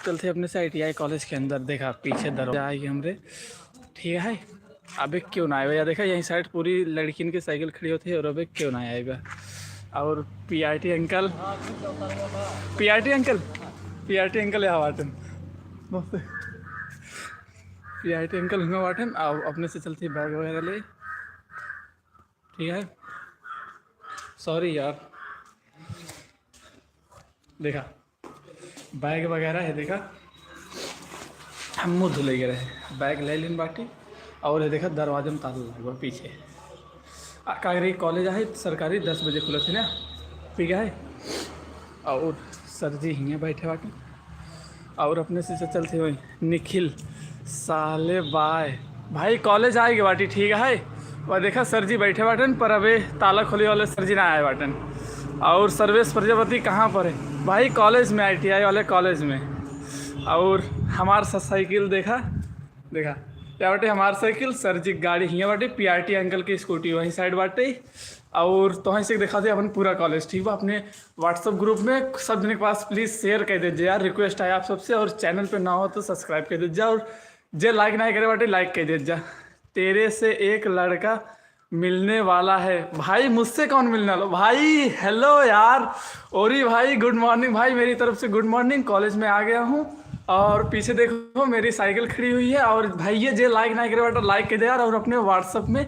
चलते अपने से ITI कॉलेज के अंदर। देखा पीछे दरवाजा आई हमरे, ठीक है। अबे क्यों ना आएगा, देखा यही साइड पूरी लड़किन की साइकिल खड़ी होती है और अबे क्यों ना आएगा। और PRT uncle, PRT uncle, PRT uncle यहाँ वाटन PRT अंकल हुआ वाटन। और अपने से चलती बैग वगैरह ले, ठीक है। सॉरी यार, देखा बैग वगैरह है, देखा हम मुँह धुले गए रहे, बैग ले लेन बाटी। और ये देखा दरवाजे में ताला लगा पीछे। कागरी कॉलेज है सरकारी, 10 बजे खुले थे ना, ठीक है। और सर जी हिंगे बैठे बाटी। और अपने से चलते हुए निखिल साले बाय भाई कॉलेज आएगी बाटी, ठीक है। वह देखा सर जी बैठे बाटन, पर अबे ताला खोले वाले सर जी ना आए बाटन। और सर्वेश प्रजापति कहाँ पर है भाई, कॉलेज में, ITI वाले कॉलेज में। और हमार साइकिल देखा, देखा क्या बाटे हमार साइकिल, सर जी गाड़ी हियाँ बाटे, PRT अंकल की स्कूटी वहीं साइड बाटे। और तो वहीं से दिखा दे अपन पूरा कॉलेज, ठीक बा। अपने व्हाट्सअप ग्रुप में सब जने के पास प्लीज़ शेयर कर दीजिए यार, रिक्वेस्ट है आप सबसे। और चैनल पे ना हो तो सब्सक्राइब कर दीजिए, और जे लाइक नहीं करे बाटे लाइक कर दीजिए। तेरे से एक लड़का मिलने वाला है भाई, मुझसे कौन मिलने वाला भाई। हेलो यार ओरी भाई, गुड मॉर्निंग भाई, मेरी तरफ से गुड मॉर्निंग। कॉलेज में आ गया हूँ और पीछे देखो मेरी साइकिल खड़ी हुई है। और भाई ये जे लाइक नहीं करे बाटा लाइक कर दे यार, और अपने व्हाट्सअप में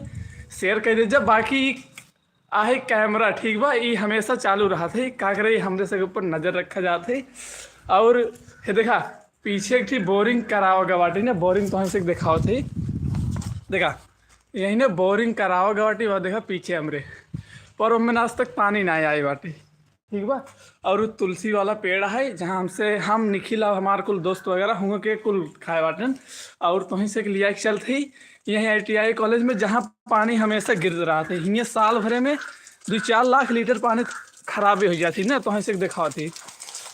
शेयर कर दीजिए। बाकी आहे कैमरा, ठीक बा, ये हमेशा चालू रहा थे, का करे हमरे से ऊपर नज़र रखा जाते। और ये देखा पीछे एक थी बोरिंग कराओगे बाटी ना, बोरिंग तो से दिखाओ थे, देखा यही ने बोरिंग कराओगे बाटी। वह देखा पीछे हमरे, पर उनमें आज तक पानी ना आई बाटी, ठीक बा। और तुलसी वाला पेड़ है जहाँ हमसे हम निखिल और हमारे कुल दोस्त वगैरह होंगे के कुल खाए बाटन। और तो से लिया चल थी यहीं ITI कॉलेज में, जहाँ पानी हमेशा गिर रहा था। हिंगे साल भरे में 2-4 लाख लीटर पानी खराबी हो जाती ना, तो से दिखाओ थी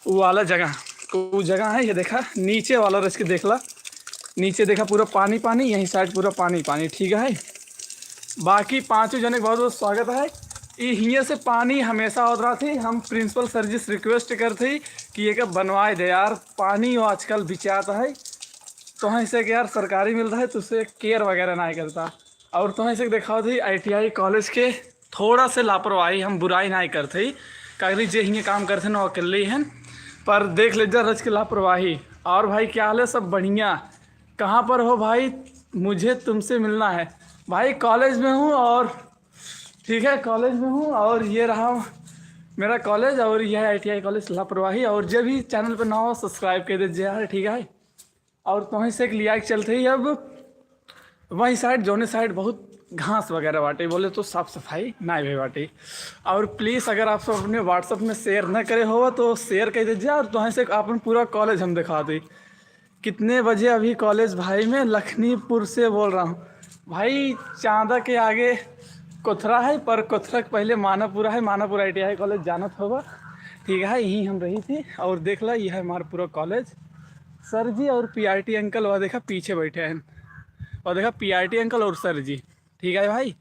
वो वाला जगह, वो जगह है। ये देखा नीचे वाला रस के देख ला, नीचे देखा पूरा पानी पानी, यहीं साइड पूरा पानी पानी, ठीक है। बाकी पाँचों जने बहुत बहुत स्वागत है। हियाँ से पानी हमेशा होता रहा थी, हम प्रिंसिपल सर जी से रिक्वेस्ट करते कि ये क्या बनवाए दे यार, पानी आजकल बिचाता है। तो वहीं से यार सरकारी मिल रहा है तो उससे केयर वगैरह नहीं करता। और तो वहीं से देखा थी ITI कॉलेज के थोड़ा से लापरवाही, हम बुराई नहीं करते, कागरी जे हिंगे काम करते ना अकेले ही हैं, पर देख लीजिए रज की लापरवाही। और भाई क्या हाल है, सब बढ़िया, कहाँ पर हो भाई, मुझे तुमसे मिलना है भाई। कॉलेज में हूँ, और ठीक है कॉलेज में हूँ, और ये रहा मेरा कॉलेज, और यह है ITI कॉलेज लापरवाही। और जब भी चैनल पर ना हो सब्सक्राइब कर दीजिए यार, ठीक है। और तो वहीं से एक लिया चलते ही, अब वही साइड जोने साइड बहुत घास वगैरह बाटे, बोले तो साफ़ सफाई ना भी बाटे। और प्लीज़ अगर आप सब अपने व्हाट्सअप में शेयर न करे हो तो शेयर कर दीजिए। और तो वहीं से अपन पूरा कॉलेज हम दिखा दें कितने बजे अभी कॉलेज भाई। मैं लखनीपुर से बोल रहा हूँ भाई, चांदा के आगे कोथरा है, पर कोथरा के पहले मानापुरा है, मानापुरा ITI कॉलेज जानत होगा, ठीक है। यहीं हम रही थी। और देख ला यह है हमारा पूरा कॉलेज। सर जी और PRT अंकल वह देखा पीछे बैठे हैं, और देखा PRT अंकल और सर जी, ठीक है भाई।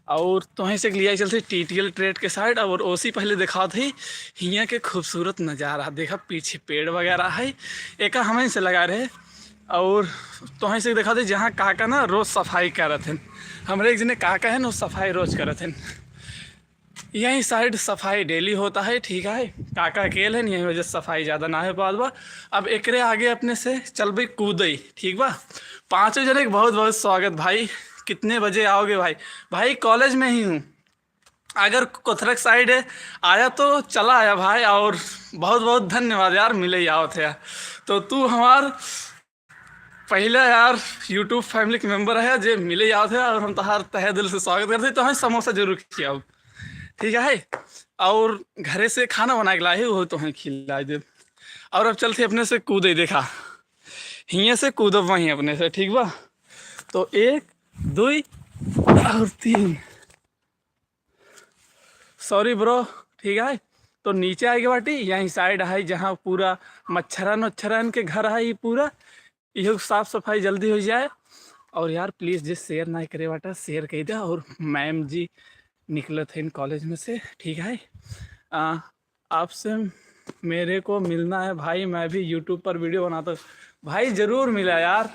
और तो वहीं से लिया चलते TTL ट्रेड के साइड। और ओसी पहले दिखा थी हियाँ के खूबसूरत नज़ारा, देखा पीछे पेड़ वगैरह है, एक हमें से लगा रहे। और तो वहीं से दिखा थे जहाँ काका ना रोज़ सफाई करत हैं, हमारे एक जने काका है ना सफाई रोज़ करत हैं। यहीं साइड सफाई डेली होता है, ठीक है। काका अकेले है, यही वजह से सफाई ज़्यादा ना हो पात बा। अब एकरे आगे अपने से चल भाई कूदई, ठीक बा। पाँचों जने बहुत बहुत स्वागत भाई। कितने बजे आओगे भाई, भाई कॉलेज में ही हूँ, अगर कोथरक साइड है आया तो चला आया भाई। और बहुत बहुत धन्यवाद यार, मिले ही आओ थे यार। तो तू हमार पहला यार YouTube फैमिली के मेंबर है जे मिले आओ थे, और हम तहार तहे दिल से स्वागत करते। तो हमें समोसा जरूर खिलाओ, ठीक है। और घरे से खाना बना के लाए वो तो हमें खिला दे। और अब चलते अपने से कूदे, देखा हियाँ से कूदब वहीं अपने से, ठीक बा। तो 1 2 और 3, सॉरी ब्रो, ठीक है। तो नीचे आएगी बाटी, यहीं साइड है जहाँ पूरा मच्छरन वच्छरन के घर है, ये पूरा ये साफ सफाई जल्दी हो जाए। और यार प्लीज़ जिस शेयर ना करे बाटा शेयर कर दे। और मैम जी निकले थे इन कॉलेज में से, ठीक है। आपसे मेरे को मिलना है भाई, मैं भी यूट्यूब पर वीडियो बनाता हूँ। भाई ज़रूर मिला यार,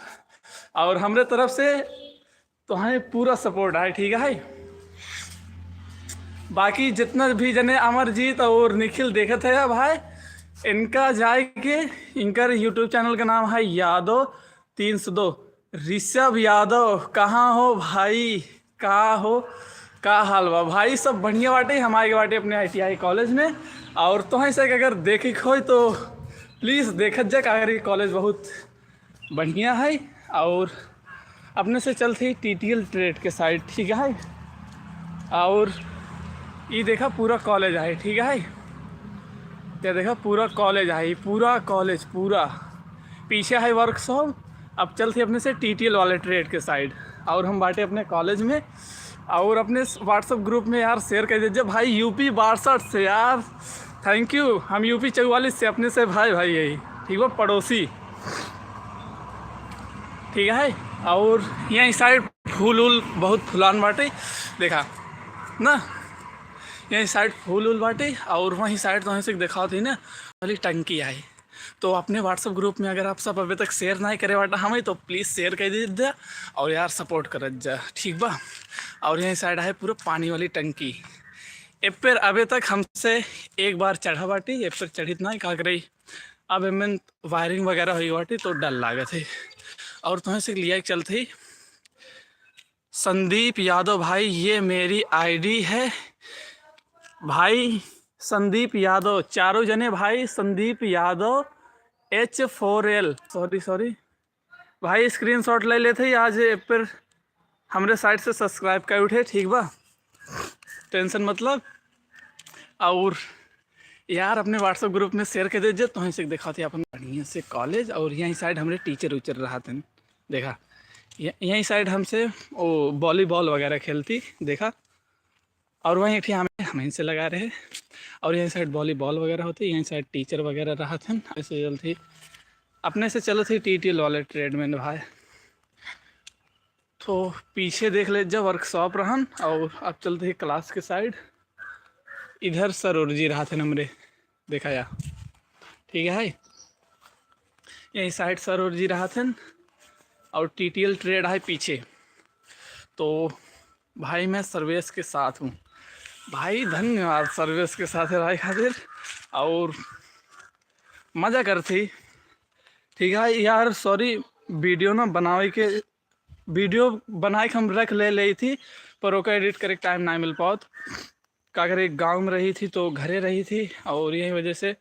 और हमरे तरफ से तुम्हें पूरा सपोर्ट है, ठीक है भाई। बाकी जितना भी जने अमरजीत और निखिल देखे थे भाई, इनका जाए के इनका यूट्यूब चैनल का नाम है यादव 302। ऋषभ यादव कहाँ हो भाई, कहाँ हो, का हाल बा भाई? सब बढ़िया बाटे, हम आए बाटे अपने ITI कॉलेज में। और तुम्हें से अगर देखे हो तो प्लीज़ देखत जा, अगर ये कॉलेज बहुत बढ़िया है। और अपने से चलती TTL ट्रेड के साइड, ठीक है। और ये देखा पूरा कॉलेज है, ठीक है। ये देखा पूरा कॉलेज है, पूरा कॉलेज पूरा पीछे है वर्कशॉप। अब चलते अपने से TTL वाले ट्रेड के साइड, और हम बाटे अपने कॉलेज में। और अपने व्हाट्सएप ग्रुप में यार शेयर कर दीजिए भाई, UP 62 से यार, थैंक यू। हम UP 44 से, अपने से भाई भाई यही, ठीक है, पड़ोसी, ठीक है। और यहाँ इस साइड फूल उल बहुत फुलान बाटे, देखा ना, यहाँ साइड फूल उल बाटे। और वहीं साइड तो वहीं से दिखाओ थी ना वाली टंकी आई। तो अपने व्हाट्सएप ग्रुप में अगर आप सब अभी तक शेयर नहीं करे बाटा हमें, तो प्लीज़ शेयर कर दीजिए और यार सपोर्ट कर जा, ठीक बा। और यहीं साइड है पूरा पानी वाली टंकी। ए पर अभी तक हमसे एक बार चढ़ा बाटी, ए पर चढ़ी ना का करी, अब एमें वायरिंग वगैरह हुई बाटी तो डर लागे थे। और तुम्हें से लिया चलती संदीप यादव भाई, ये मेरी ID है भाई, संदीप यादव, चारों जने भाई, संदीप यादव H4L, सॉरी भाई, स्क्रीनशॉट ले लेते आज पर हमरे साइड से सब्सक्राइब कर उठे, ठीक बा, टेंशन मतलब। और यार अपने व्हाट्सएप ग्रुप में शेयर कर दीजिए, तो से दिखाते अपन बढ़िया से कॉलेज। और यहीं साइड हमरे टीचर उचर रहा थे, देखा यहीं साइड हमसे वो वॉलीबॉल वगैरह खेलती, देखा। और वहीं ठीक हम इनसे लगा रहे। और यहीं साइड वॉलीबॉल वगैरह होती, यहीं साइड टीचर वगैरह रहा थे। ऐसे चलती अपने से चलो थी TTL वाले ट्रेड में भाई। तो पीछे देख ले जब वर्कशॉप रहन। और अब चलते ही क्लास के साइड, इधर सरोर जी रहा थे नमरे, देखा या, ठीक है। यहीं साइड सरोर जी रहा थे और TTL ट्रेड है पीछे। तो भाई मैं सर्वेश के साथ हूँ भाई, धन्यवाद सर्विस के साथ रहे खातिर। और मज़ा करती, ठीक है यार। सॉरी वीडियो ना बनावे के, वीडियो बनाए के हम रख ले थी, पर ओका एडिट करे टाइम नहीं मिल पाओ। का करे गांव में रही थी तो घरे रही थी, और यही वजह से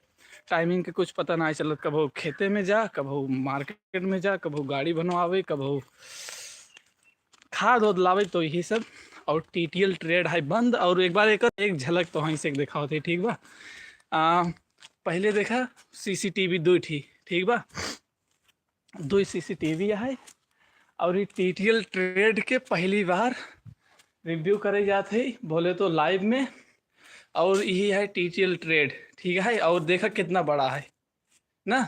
टाइमिंग के कुछ पता नहीं चलत। कब हो खेते में जा, कब हो मार्केट में जा, कब हो गाड़ी बनवावे, कब हो खाद उद लावे, तो यही सब। और TTL ट्रेड है बंद। और एक बार एक झलक तो वहीं से दिखा होती, ठीक बा। पहले देखा CCTV 2 थी, ठीक बा, 2 CCTV है। और ये TTL ट्रेड के पहली बार रिव्यू करे जाते बोले तो लाइव में। और यही है TTL ट्रेड, ठीक है। और देखा कितना बड़ा है ना,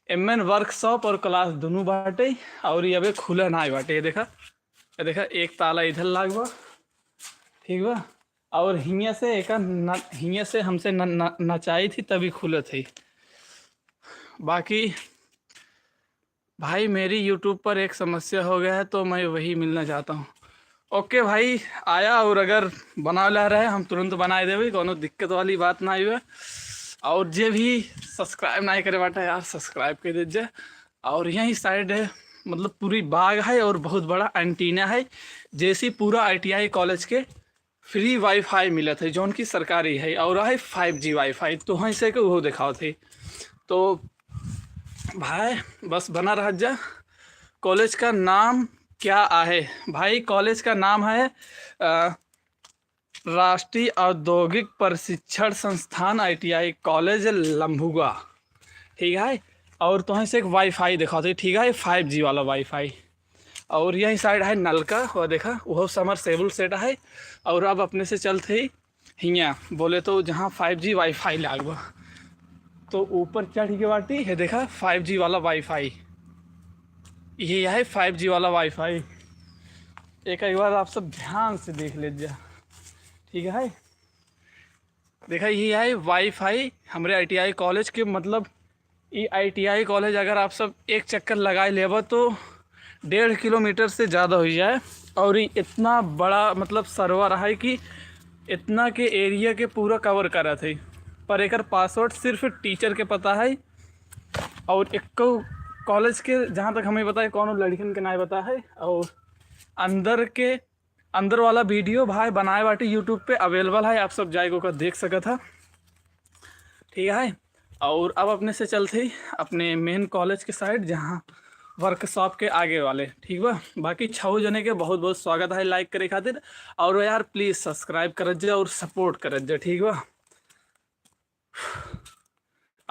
MN वर्कशॉप और क्लास दोनों बाटे। और ये अभी खुला ना बाटे, ये देखा एक ताला इधर लाग बा, ठीक बा। और हियाँ से हियाँ से हमसे नचाई थी तभी खुले थी। बाकी भाई मेरी यूट्यूब पर एक समस्या हो गया है, तो मैं वही मिलना चाहता हूँ। ओके भाई आया, और अगर बना ला रहे हम तुरंत बनाए देवे, कोनो दिक्कत वाली बात ना हुआ। और जे भी सब्सक्राइब नहीं करे बाटा यार सब्सक्राइब कर दीजिए। और यही साइड है, मतलब पूरी बाग है और बहुत बड़ा एंटीना है, जैसी पूरा ITI कॉलेज के फ्री वाईफाई मिला थे, जो उनकी सरकारी है। और है 5G वाईफाई, तो वहीं से वो दिखाओ थे। तो भाई बस बना रह जा। कॉलेज का नाम क्या है भाई? कॉलेज का नाम है राष्ट्रीय औद्योगिक प्रशिक्षण संस्थान ITI कॉलेज लम्भुगा, ठीक है। और तो से एक वाईफाई दिखाते, ठीक है, 5G वाला वाईफाई। और यही साइड है नलका, वो देखा वो समरसेबल सेट है। और अब अपने से चलते हियाँ बोले तो जहाँ 5G वाईफाई लागबा, तो ऊपर चढ़ के बाटी है, देखा 5G वाला वाईफाई, ये है 5G वाला वाईफाई। एक बार आप सब ध्यान से देख लीजिए, ठीक है। देखा ये है वाईफाई हमारे ITI कॉलेज के, मतलब ये ITI कॉलेज अगर आप सब एक चक्कर लगाए लेबो तो 1.5 किलोमीटर से ज़्यादा हो जाए। और ये इतना बड़ा मतलब सर्वर है कि इतना के एरिया के पूरा कवर करा थे। पर एक पासवर्ड सिर्फ टीचर के पता है, और एक कॉलेज के जहाँ तक हमें पता है कौन लड़किन के ना पता है। और अंदर वाला वीडियो भाई बनाए बाटे यूट्यूब पे अवेलेबल है, आप सब जाएगो का देख सका था। ठीक है, और अब अपने से चलते अपने मेन कॉलेज के साइड, जहाँ वर्कशॉप के आगे वाले। ठीक बा, बाकी 6 जने के बहुत बहुत स्वागत है लाइक करे खातिर। और यार प्लीज़ सब्सक्राइब कर जा और सपोर्ट कर जा। ठीक बा,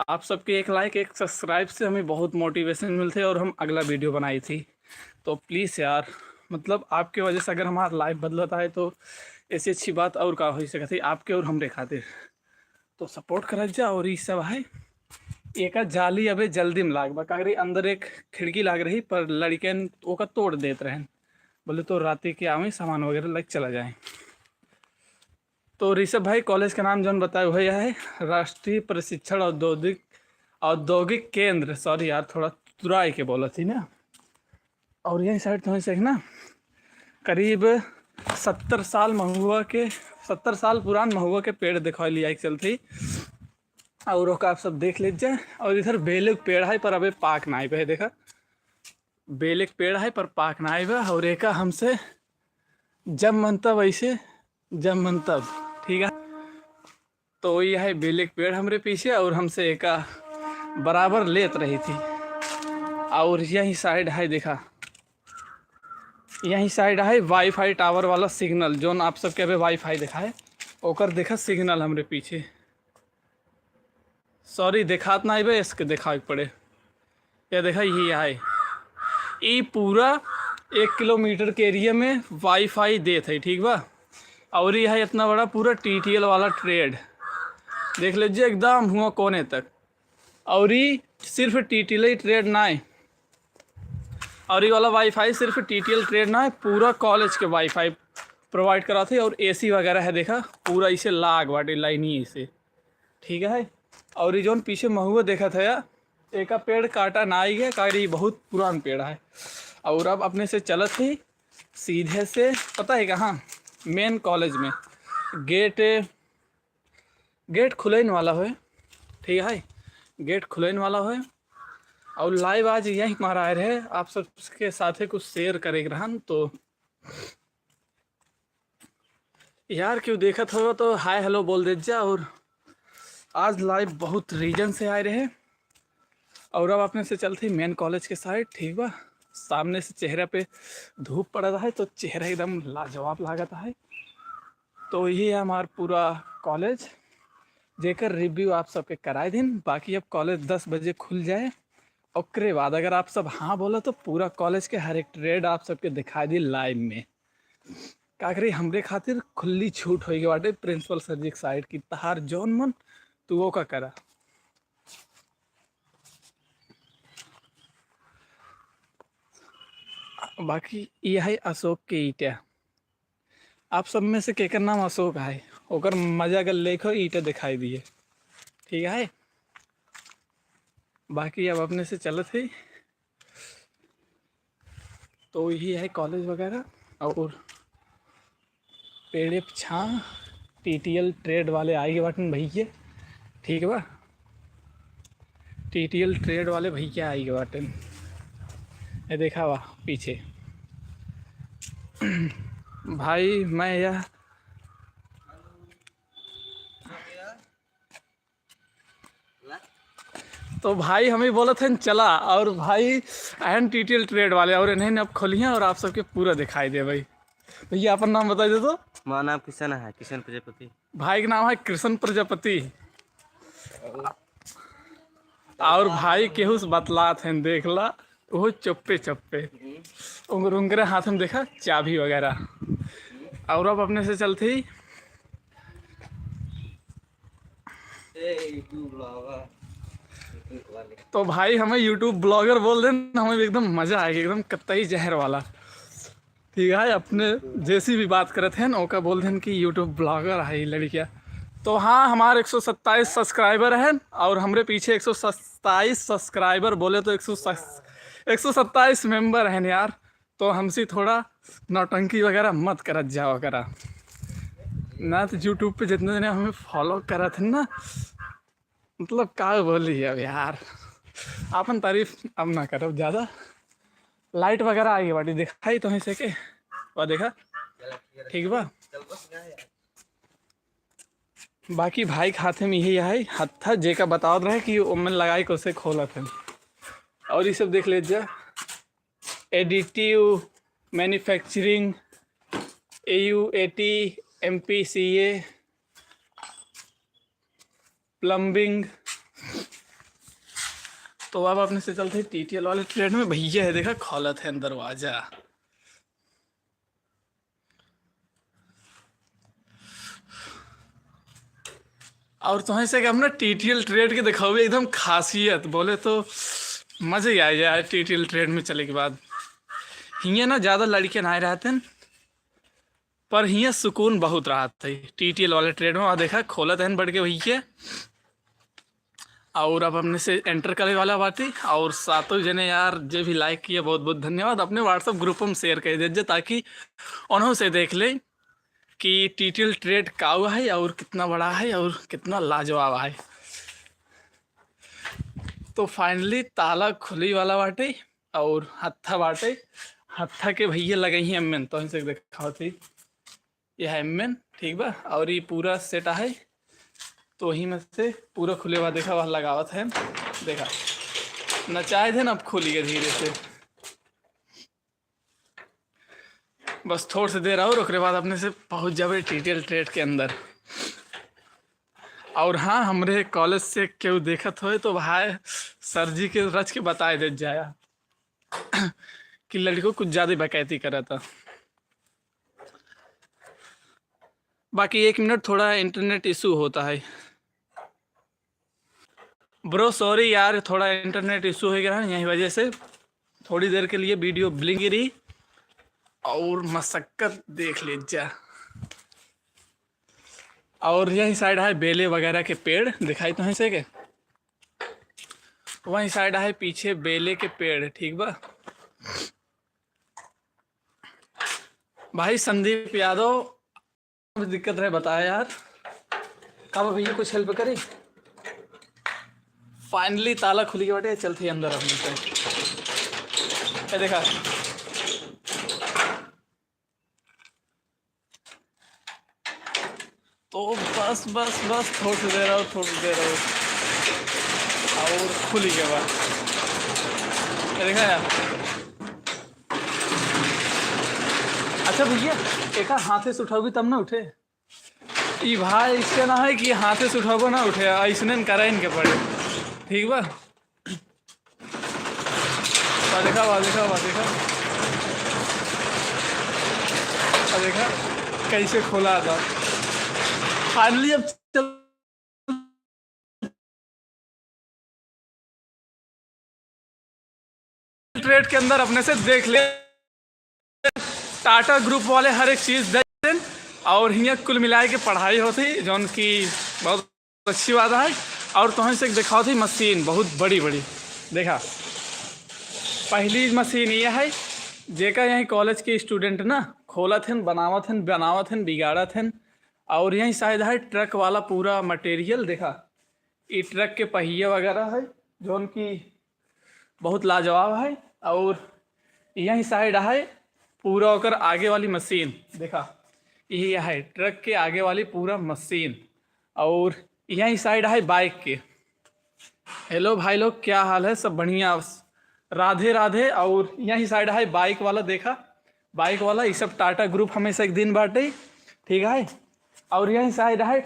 आप सबके एक लाइक एक सब्सक्राइब से हमें बहुत मोटिवेशन मिलते और हम अगला वीडियो बनाई थी। तो प्लीज़ यार, मतलब आपके वजह से अगर हमारा लाइफ बदलता है तो ऐसी अच्छी बात और का हो सकती आपके और हमरे खातिर। तो सपोर्ट कर जा। और ये सब है एक जाली अबे जल्दी में लाग बा, अंदर एक खिड़की लाग रही पर लड़के ओका तोड़ देते रहें, बोले तो रात के आवे सामान वगैरह लग चला जाए। तो ऋषभ भाई कॉलेज का नाम जौन बताया हुआ है राष्ट्रीय प्रशिक्षण औद्योगिक केंद्र। सॉरी यार थोड़ा तुराई के बोला थी ना। और यही साइड तो से ना करीब 70 साल पुरान महुआ के पेड़ दिखा लिया चलती। और आप सब देख लीजिए। और इधर बेले के पेड़ है पर अबे पाक ना आए। देखा बेले के पेड़ है पर पाक ना आए। और एक हमसे जब मन तब ऐसे जब मन तब। ठीक है, तो ये है बेले के पेड़ हमारे पीछे और हमसे एक बराबर लेत रही थी। और यही साइड है, देखा यही साइड है वाईफाई टावर वाला सिग्नल, जो आप सबके अभी वाईफाई देखा है ओकर देखा सिग्नल हमारे पीछे। सॉरी देखात ना भाई, इसके देखा पड़े। ये देखा ये है, ये पूरा 1 किलोमीटर के एरिया में वाईफाई देत है। ठीक बा, और ये है इतना बड़ा पूरा TTL वाला ट्रेड देख लीजिए एकदम हुआ कोने तक। और ये सिर्फ TTL ट्रेड ना है, और ये वाला वाईफाई सिर्फ TTL ट्रेड ना है, पूरा कॉलेज के वाईफाई प्रोवाइड कराते और AC वगैरह है। देखा पूरा इसे लाग बाटे लाइन ही इसे। ठीक है, और ये जो पीछे महुआ देखा था यार, एक पेड़ काटा ना ही है, कारण बहुत पुरान पेड़ है। और अब अपने से चलत ही सीधे से पता है कहाँ, मेन कॉलेज में गेट खुलेन वाला है। ठीक है, गेट खुलेन वाला है। और लाइव आज यही हमारा आए रहे आप सबके साथ कुछ शेयर करे रहन। तो यार क्यों देखा हो तो हाय हेलो बोल दे जा। और आज लाइव बहुत रीजन से आए रहे। और अब अपने से चलते मेन कॉलेज के साइड। ठीक बा, सामने से चेहरा पे धूप पड़ रहा है तो चेहरा एकदम लाजवाब लागता है। तो ये है हमारा पूरा कॉलेज, जेकर रिव्यू आप सबके कराए दिन। बाकी अब कॉलेज 10 बजे खुल जाए, ओकरे बाद अगर आप सब हाँ बोला तो पूरा कॉलेज के हर एक ट्रेड आप सबके दिखा दी लाइव में। का करी हमरे खातिर खुली छूट होगी बाटे प्रिंसिपल सर जी साइड की, तहार जौन मन तू वो का करा। बाकी ये है अशोक के ईटा। आप सब में से केकर नाम अशोक है ओकर मजा अगर लेखो ईटा दिखाई दिए। ठीक है, बाकी अब अपने से चलत है तो यही है कॉलेज वगैरह। और पेड़े छा TTL ट्रेड वाले आएंगे बटन भैया। ठीक बा, TTL ट्रेड वाले भैया आएंगे बटन, ये देखा हुआ पीछे। भाई मैं यह तो भाई हमें बोला था चला, और भाई एन TTL ट्रेड वाले और इन्हें अब खोलिए और आप सबके पूरा दिखाई दे। भाई भैया अपन नाम बता दे। तो हमारा नाम किशन है, किशन प्रजापति। भाई का नाम है कृष्ण प्रजापति। और भाई केहू से बतलात हैं देख ला, वो चप्पे चप्पे उंगरे हाथ में देखा चाबी वगैरह। और अब अपने से चलते ही तो भाई हमें यूट्यूब ब्लॉगर बोल दें, हमें एकदम मज़ा आएगा, एकदम कतई जहर वाला। ठीक है, अपने जैसी भी बात करते हैं ओका बोल दें कि यूट्यूब ब्लॉगर है लड़किया। तो हाँ, हमारे 127 सब्सक्राइबर हैं और हमरे पीछे 127 सब्सक्राइबर बोले तो 127 मेंबर हैं यार। तो हमसे थोड़ा नौटंकी वगैरह मत करत जाओ करा ना। तो यूट्यूब पे जितने जने हमें फॉलो करा थे ना, मतलब का बोली अब यार, आपन तारीफ अब ना करो ज़्यादा। लाइट वगैरह आई बाटी दिखाई तो से के और देखा ठीक बा। बाकी भाई खाते में यही है हत्था जेका बताओ रहे कि ओमन लगाई को से खोला थे। और ये सब देख लीजिए, additive manufacturing, AUAT, MPCA, plumbing. तो अब अपने से चलते TTL वाले ट्रेड में। भैया है देखा खोलत है दरवाजा। और तो से हम ना TTL ट्रेड के दिखाओ एकदम खासियत बोले तो मज़े ही आ जाए TTL ट्रेड में चले के बाद। हियाँ ना ज़्यादा लड़के ना रहते हैं, पर हियाँ सुकून बहुत रहा था TTL वाले ट्रेड में। और देखा खोलत है बढ़ के भैया। और अब अपने से एंटर करे वाला बात ही। और सातों जने यार जो भी लाइक किया बहुत बहुत धन्यवाद। अपने व्हाट्सअप ग्रुप में शेयर कर दीजिए ताकि उन्हों से देख ले कि TTL ट्रेड का है और कितना बड़ा है और कितना लाजवाब है। तो फाइनली ताला खुली वाला बाटे और हत्था बाटे। हत्था के भैया लगे ही एमएन तो इनसे देखा थी यह एमएन ठीक बा। और ये पूरा सेट है तो वही में से पूरा खुले हुआ देखा वह लगावत है। देखा नचाए थे ना, अब खुली है धीरे से। बस थोड़ी सी देर और उसके बाद अपने से पहुंच जावे TTL ट्रेड के अंदर। और हाँ, हमरे कॉलेज से क्यों देखत हो तो भाई सर जी के रच के बताए दे जाया कि लड़कों कुछ ज़्यादा बकैती करा था। बाकी 1 मिनट थोड़ा इंटरनेट इशू होता है ब्रो, सॉरी यार, थोड़ा इंटरनेट इशू हो गया है, यही वजह से थोड़ी देर के लिए वीडियो ब्लिंक रही। और मशक्कत देख लीजिए। और यही साइड है बेले वगैरह के पेड़ दिखाई तो है से के। वही साइड है पीछे बेले के पेड़ ठीक बा। भाई संदीप यादव दिक्कत रहे बताया यार, कब भैया कुछ हेल्प करे। फाइनली ताला खुली के बाटे चलती अंदर अपने से। देखा तो बस बस बस थोड़ी देर और खुली के बाद देखा यार। अच्छा भैया एक हाथे से उठाओगी तब ना उठे। ई भाई इससे ना है कि हाथे से उठाओगे ना उठे, ऐसने करा इनके पड़े ठीक बा। देखा देखा कैसे खोला था। फाइनली अब ट्रेड के अंदर अपने से देख ले टाटा ग्रुप वाले हर एक चीज़ दें। और यहाँ कुल मिलाए के पढ़ाई होती जो उनकी बहुत अच्छी बात है। और तो से दिखाओ थी मशीन बहुत बड़ी बड़ी। देखा पहली मशीन ये है जेका यहीं कॉलेज के स्टूडेंट ना खोलत हैं, बनावत हैं बिगाड़त हैं। और यहीं शायद है ट्रक वाला पूरा मटेरियल। देखा ये ट्रक के पहिए वगैरह है जो उनकी बहुत लाजवाब है। और यहीं साइड है पूरा होकर आगे वाली मशीन। देखा यही है ट्रक के आगे वाली पूरा मशीन। और यहीं साइड है बाइक के। हेलो भाई लोग, क्या हाल है? सब बढ़िया, राधे राधे। और यहीं साइड है बाइक वाला। देखा बाइक वाला ये सब टाटा ग्रुप हमेशा एक दिन बांटे ठीक है। और यहीं साइड है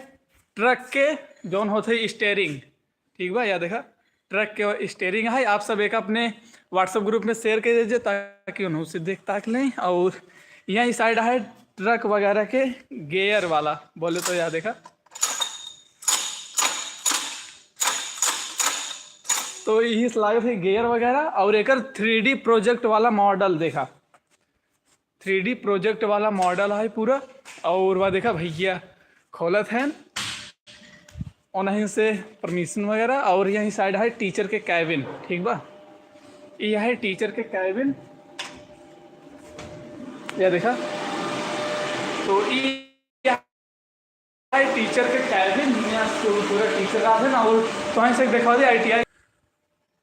ट्रक के जोन होते स्टेयरिंग ठीक बा। या देखा ट्रक के स्टेयरिंग है। आप सब एक अपने व्हाट्सएप ग्रुप में शेयर कर दीजिए ताकि उन्होंने से देख ताक लें। और यहीं साइड है ट्रक वगैरह के गेयर वाला बोले तो। या देखा तो यही लागत है गेयर वगैरह। और एक 3D प्रोजेक्ट वाला मॉडल। देखा 3D प्रोजेक्ट वाला मॉडल है पूरा। और वह देखा भैया खोलत हैं उन्हीं से परमिशन वगैरह। और यही साइड है टीचर के कैबिन, ठीक बा। यह है टीचर के कैबिन, यह देखा। तो ये है टीचर के कैबिन, यहाँ पूरा टीचर का है ना। और तो वहीं से देखा दे ITI।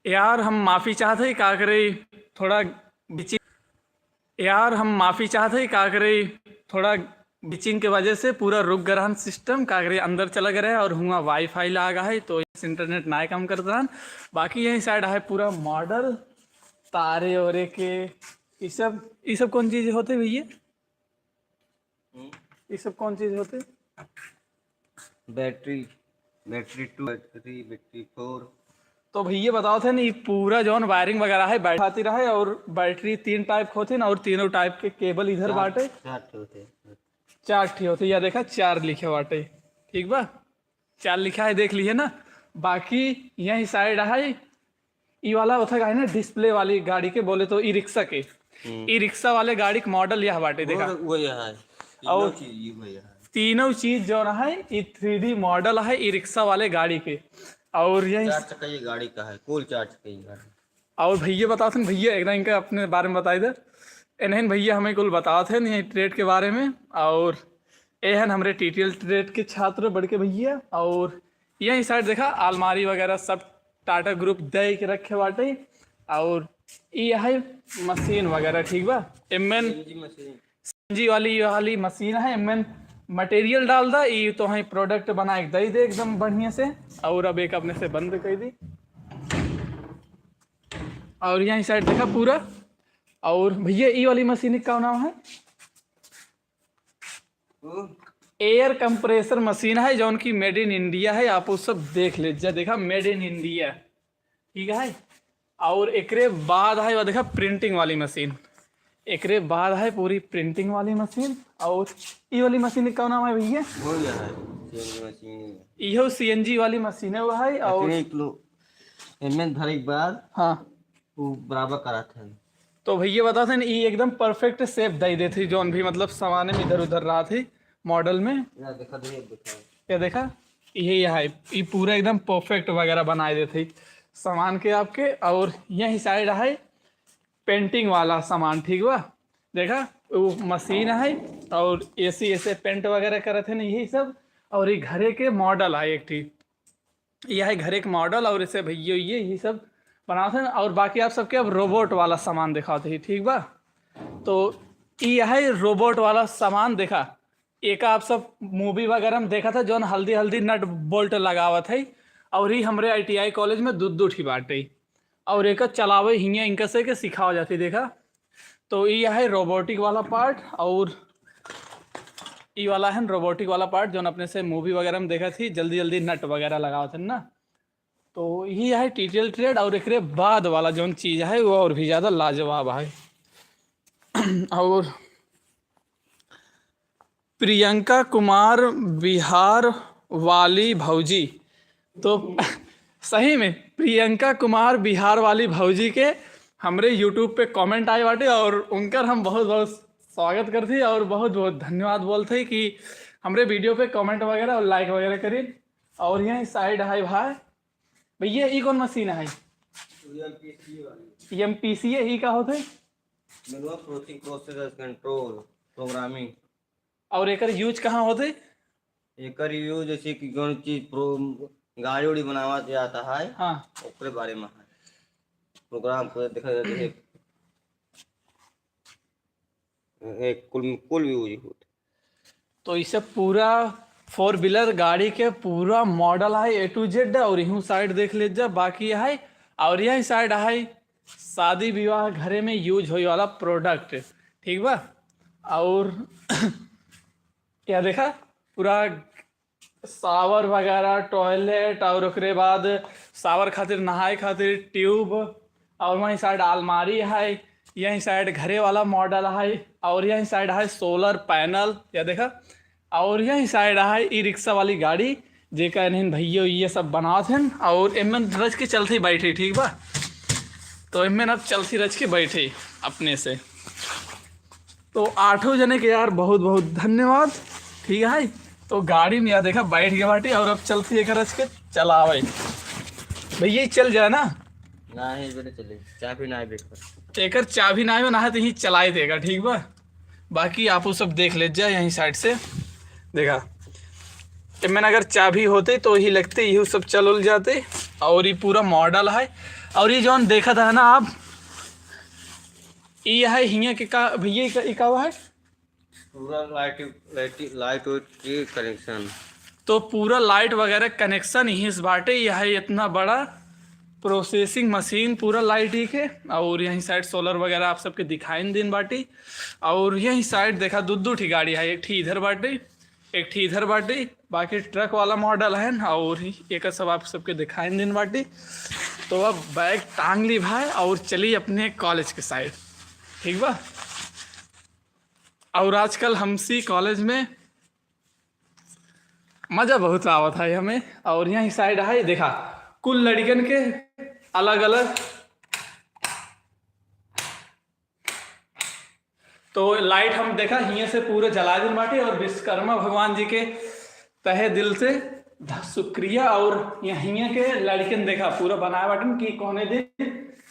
यार हम माफ़ी चाहते का करे थोड़ा बिचिंग, यार हम माफ़ी चाहते का करे थोड़ा बिचिंग के वजह से पूरा रुक गया सिस्टम का करे, अंदर चला गया और हुआ वाईफाई लगा है तो इस इंटरनेट ना काम करता है। बाकी यही साइड है पूरा मॉडल तारे ओरे के ये सब कौन चीज़ होते भैया? ये सब कौन चीज़ होते? Battery 2 battery 4। तो भैया बताओ थे ना, ये पूरा जौन वायरिंग वगैरह है बैठाती रहे। और बैटरी 3 टाइप के होते ना, और तीनों टाइप के केबल इधर बाटे 4 ठी होते। या देखा 4 लिखे बाटे, ठीक बा, 4 लिखा है, देख लिए ना। बाकी यही साइड है ई वाला होता है ना डिस्प्ले वाली गाड़ी के, बोले तो ई रिक्शा के, ई रिक्शा वाले गाड़ी के मॉडल यह बाटे देखा। और तीनों चीज जो है ये 3D मॉडल है ई रिक्शा वाले गाड़ी के। और यही 4 चक्का गाड़ी का है, कुल 4 चक्का गाड़ी। और भैया बताते हैं, भैया एक इनका अपने बारे में बताई दे। इन्हें भैया हमें कुल बताते हैं ये ट्रेड के बारे में। और ये है हमारे TTL ट्रेड के छात्र बढ़ के भैया। और यही साइड देखा अलमारी वगैरह सब टाटा ग्रुप दे के रखे बाटे। और ये है मशीन वगैरह, ठीक बा। MN CNG वाली मशीन है। MN मटेरियल डाल दा, ये तो है प्रोडक्ट बना के दे दे एकदम बढ़िया से। और अब एक अपने से बंद कर दी। और यही साइड देखा पूरा। और भैया ये वाली मशीन का नाम है एयर कंप्रेसर मशीन है, जो उनकी मेड इन इंडिया है। आप वो सब देख लीजिए, देखा मेड इन इंडिया, ठीक है। और एकरे बाद है वो देखा प्रिंटिंग वाली मशीन, एकरे बाद है पूरी प्रिंटिंग वाली मशीन। और ये वाली मशीन का नाम है भैया इहो CNG वाली मशीन है वो है। और एमएन भरे के बाद हाँ वो बराबर कराते हैं। तो भैया बताते हैं ये एकदम परफेक्ट शेप दे देती, जो भी मतलब सामान में इधर उधर रहा थी मॉडल में। क्या देखा ये है, ये पूरा एकदम परफेक्ट वगैरह बनाए देते सामान के आपके। और यही साइड है पेंटिंग वाला सामान, ठीक बा। देखा वो मशीन है और ऐसे पेंट वगैरह करते हैं ना यही सब। और ये घरे के मॉडल है एक ठीक, यह है घरे के मॉडल। और इसे भैया यही सब बनाते हैं। और बाकी आप सबके अब रोबोट वाला सामान दिखाते हैं, ठीक बा। तो ये है रोबोट वाला सामान। देखा एक आप सब मूवी वगैरह में देखा था जो हल्दी नट बोल्ट लगावत है। और ही हमारे ITI कॉलेज में दू ठी बाटे। और एक चलावे हिंगे इनका से के सिखावा जाती देखा। तो ये है रोबोटिक वाला पार्ट। और ये वाला है रोबोटिक वाला पार्ट जो अपने से मूवी वगैरह में देखा थी, जल्दी नट वगैरह लगावत है ना। तो ये है TTL ट्रेड। और एक बाद वाला जो चीज़ है वो और भी ज़्यादा लाजवाब है। और प्रियंका कुमार बिहार वाली भौजी, तो सही में प्रियंका कुमार बिहार वाली भौजी के हमरे यूट्यूब पे कमेंट आए बाटे। और उनकर हम बहुत बहुत स्वागत करते और बहुत बहुत धन्यवाद बोलते कि हमरे वीडियो पे कमेंट वगैरह और लाइक वगैरह करिए। और यही साइड है भाई भैया ये कौन मशीन है? MPC ही का होते कंट्रोल प्रोग्रामिंग। और एक यूज कहाँ होते? एक यूज जैसे कि कौन चीज गाड़ी उड़ी बनावा जाता है, हाँ उसके बारे में है प्रोग्राम को देखा जाता है। एक कुल यूज होता। तो इसे पूरा 4 व्हीलर गाड़ी के पूरा मॉडल है A to Z। और यूँ साइड देख लीजिए बाकी है। और यही साइड है शादी विवाह घरे में यूज होने वाला प्रोडक्ट, ठीक बा। और क्या देखा पूरा शावर वगैरह टॉयलेट। और उसके बाद शावर खातिर नहाए खातिर ट्यूब। और वहीं साइड अलमारी है। यहीं साइड घरे वाला मॉडल है। और यहीं साइड है सोलर पैनल, या देखा। और यहीं साइड है ई रिक्शा वाली गाड़ी जेका इन्हें भैया ये सब बनाते हैं। और इनमें रच के चलती बैठे, ठीक बा। तो इनमें अब चलती रच के बैठे अपने से। तो 8 जने के यार बहुत बहुत धन्यवाद, ठीक है। तो गाड़ी में यहाँ देखा बैठ गया बाटी और अब चलती है रच के चला भाई भैया ही चल जाए ना ना ही बेटे चले चाय भी ना है बेट एकर चाबी ना है तो ही चलाई देगा ठीक बा। बाकी आप वो सब देख ले जा यहीं साइड से देखा मैंने अगर चाबी होते तो ही लगते ये सब चल उल जाते। और ये पूरा मॉडल है और ये जो देखा था ना आप ये है हिया के का भैया का है पूरा लाइट के कनेक्शन। तो पूरा लाइट वगैरह कनेक्शन ही इस बाटे यह है इतना बड़ा प्रोसेसिंग मशीन पूरा लाइट ही के। और यहीं साइड सोलर वगैरह आप सबके दिखाई दिन बाटी। और यहीं साइड देखा दो ठी गाड़ी है एक ठी इधर बाटी एक ठी इधर बाटी बाकी ट्रक वाला मॉडल है ना और एक सब आप सबके दिखाई दिन बाटी। तो अब बैग टांग ली भाई और चली अपने कॉलेज के साइड ठीक बा। और आजकल हमसी कॉलेज में मज़ा बहुत आवत है हमें। और यहाँ साइड है देखा कुल लड़कन के अलग अलग तो लाइट हम देखा हिया से पूरे जला दिन बाटे। और विश्वकर्मा भगवान जी के तहे दिल से शुक्रिया। और यहाँ के लड़कन देखा पूरा बनाए बाटन कि कौने दिन